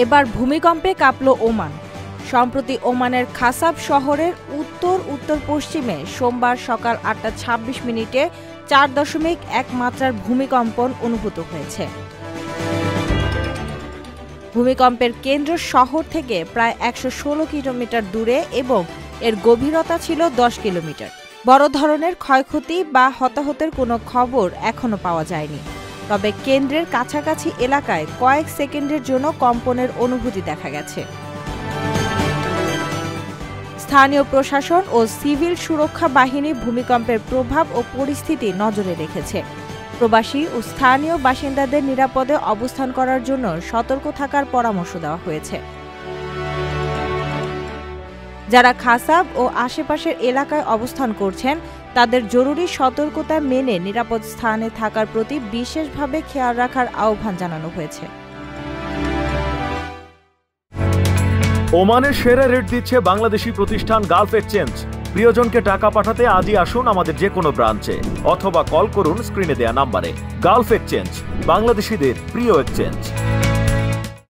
এবার ভূমিকম্পে কাঁপল ওমান। সম্প্রতি ওমানের খাসাব শহরের উত্তর পশ্চিমে সোমবার সকাল ৮টা ২৬ 4.1 মাত্রার ভূমিকম্পন অনুভূত হয়েছে। ভূমিকম্পের কেন্দ্র শহর থেকে প্রায় ১১৬ কিলোমিটার দূরে এবং এর গভীরতা ছিল ১০ কিলোমিটার। বড় ধরনের ক্ষয়ক্ষতি বা হতাহতের কোনো খবর এখনো পাওয়া যায়নি। তবে কেন্দ্রের কাছাকাছি এলাকায় কয়েক সেকেন্ডের জন্য কম্পনের অনুভূতি দেখা গেছে। স্থানীয় প্রশাসন ও সিভিল সুরক্ষা বাহিনী ভূমিকম্পের প্রভাব ও পরিস্থিতি নজরে রেখেছে। প্রবাসী ও স্থানীয় বাসিন্দাদের নিরাপদে অবস্থান করার জন্য সতর্ক থাকার পরামর্শ দেওয়া হয়েছে। যারা খাসাব ও আশেপাশের এলাকায় অবস্থান করছেন তাদের জরুরি সতর্কতা মেনে নিরাপদ স্থানে থাকার প্রতি বিশেষভাবে খেয়াল রাখার আহ্বান জানানো হয়েছে। ওমানের সেরা রেট দিচ্ছে বাংলাদেশি প্রতিষ্ঠান গালফ এক্সচেঞ্জ। প্রিয়জনকে টাকা পাঠাতে আজই আসুন আমাদের যে কোনো ব্রাঞ্চে অথবা কল করুন স্ক্রিনে দেয়া নাম্বারে। গালফ এক্সচেঞ্জ, বাংলাদেশিদের প্রিয় এক্সচেঞ্জ।